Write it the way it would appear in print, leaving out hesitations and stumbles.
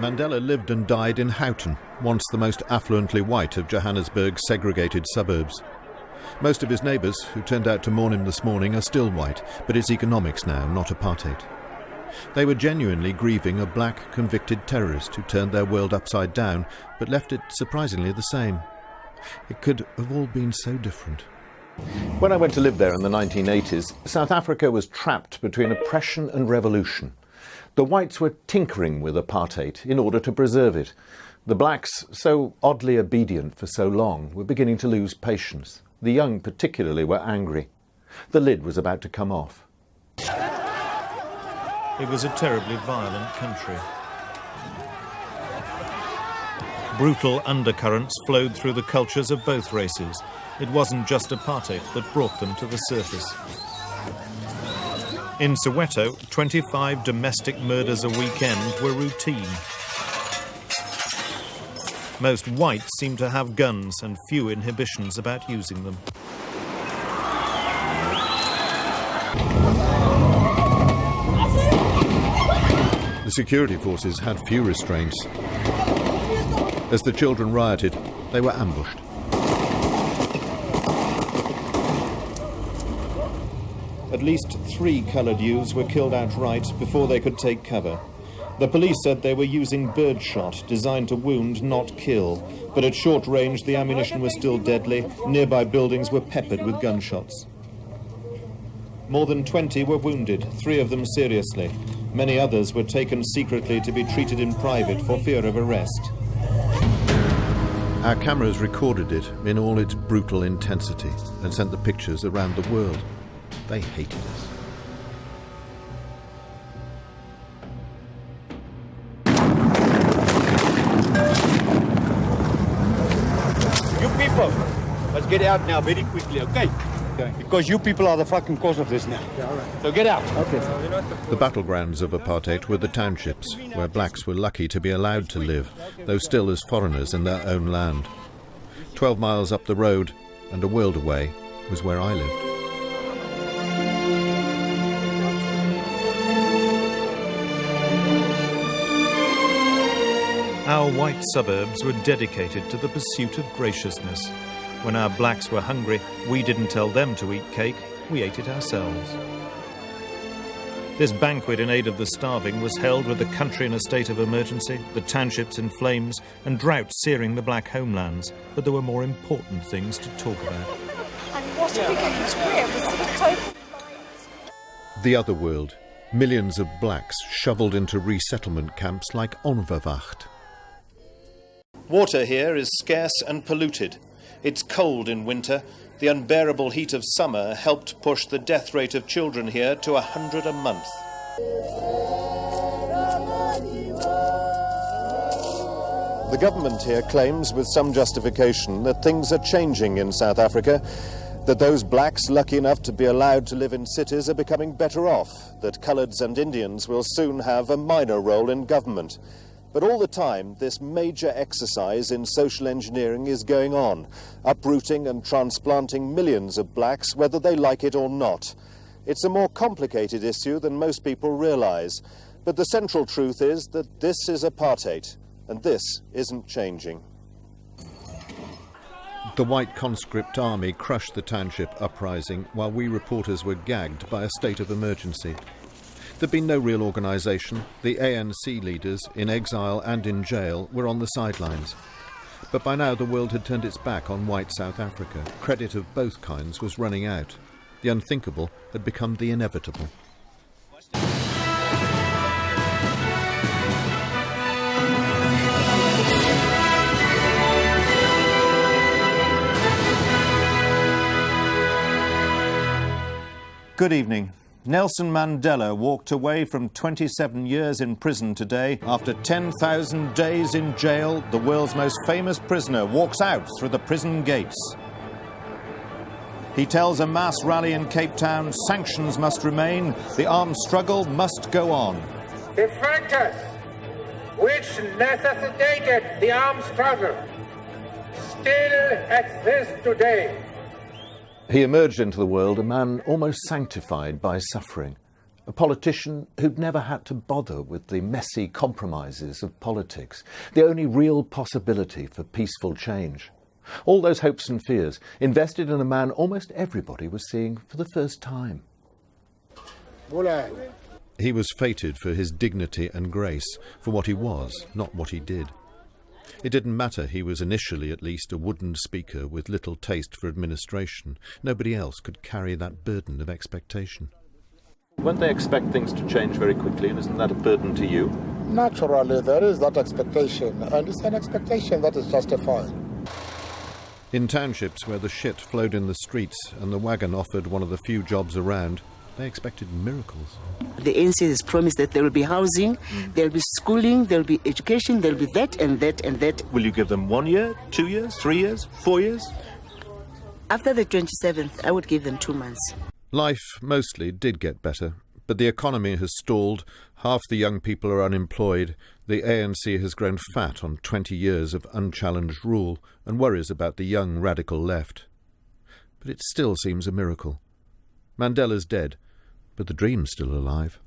Mandela lived and died in Houghton, once the most affluently white of Johannesburg's segregated suburbs. Most of his neighbours, who turned out to mourn him this morning, are still white, but it's economics now, not apartheid. They were genuinely grieving a black convicted terrorist who turned their world upside down, but left it surprisingly the same. It could have all been so different. When I went to live there in the 1980s, South Africa was trapped between oppression and revolution. The whites were tinkering with apartheid in order to preserve it. The blacks, so oddly obedient for so long, were beginning to lose patience. The young particularly were angry. The lid was about to come off. It was a terribly violent country. Brutal undercurrents flowed through the cultures of both races. It wasn't just apartheid that brought them to the surface. In Soweto, 25 domestic murders a weekend were routine. Most whites seem to have guns and few inhibitions about using them. The security forces had few restraints. As the children rioted, they were ambushed. At least 3 coloured youths were killed outright before they could take cover. The police said they were using birdshot, designed to wound, not kill. But at short range, the ammunition was still deadly. Nearby buildings were peppered with gunshots. More than 20 were wounded, 3 of them seriously. Many others were taken secretly to be treated in private for fear of arrest. Our cameras recorded it in all its brutal intensity and sent the pictures around the world. They hated us. You people, let's get out now very quickly, okay? Because you people are the fucking cause of this now. Yeah, all right. So get out. Okay. The battlegrounds of apartheid were the townships, where blacks were lucky to be allowed to live, though still as foreigners in their own land. 12 miles up the road, and a world away, was where I lived. Our white suburbs were dedicated to the pursuit of graciousness. When our blacks were hungry, we didn't tell them to eat cake, we ate it ourselves. This banquet in aid of the starving was held with the country in a state of emergency, the townships in flames, and drought searing the black homelands. But there were more important things to talk about. And what are we going to wear? Was it total? The other world. Millions of blacks shoveled into resettlement camps like onverwacht. Water here is scarce and polluted. It's cold in winter. The unbearable heat of summer helped push the death rate of children here to 100 a month. The government here claims with some justification that things are changing in South Africa, that those blacks lucky enough to be allowed to live in cities are becoming better off, that coloureds and Indians will soon have a minor role in government. But all the time, this major exercise in social engineering is going on, uprooting and transplanting millions of blacks, whether they like it or not. It's a more complicated issue than most people realise, but the central truth is that this is apartheid, and this isn't changing. The white conscript army crushed the township uprising while we reporters were gagged by a state of emergency. There'd been no real organisation. The ANC leaders, in exile and in jail, were on the sidelines. But by now the world had turned its back on white South Africa. Credit of both kinds was running out. The unthinkable had become the inevitable. Good evening. Nelson Mandela walked away from 27 years in prison today. After 10,000 days in jail, the world's most famous prisoner walks out through the prison gates. He tells a mass rally in Cape Town, sanctions must remain, the armed struggle must go on. The factors which necessitated the armed struggle still exist today. He emerged into the world a man almost sanctified by suffering, a politician who'd never had to bother with the messy compromises of politics, the only real possibility for peaceful change. All those hopes and fears invested in a man almost everybody was seeing for the first time. He was fated for his dignity and grace, for what he was, not what he did. It didn't matter he was initially at least a wooden speaker with little taste for administration. Nobody else could carry that burden of expectation. Won't they expect things to change very quickly, and isn't that a burden to you? Naturally, there is that expectation, and it's an expectation that is justified. In townships where the shit flowed in the streets and the wagon offered one of the few jobs around, they expected miracles. The ANC has promised that there will be housing, there will be schooling, there will be education, there will be that and that and that. Will you give them 1 year, 2 years, 3 years, 4 years? After the 27th, I would give them 2 months. Life mostly did get better, but the economy has stalled, half the young people are unemployed, the ANC has grown fat on 20 years of unchallenged rule and worries about the young radical left. But it still seems a miracle. Mandela's dead, but the dream's still alive.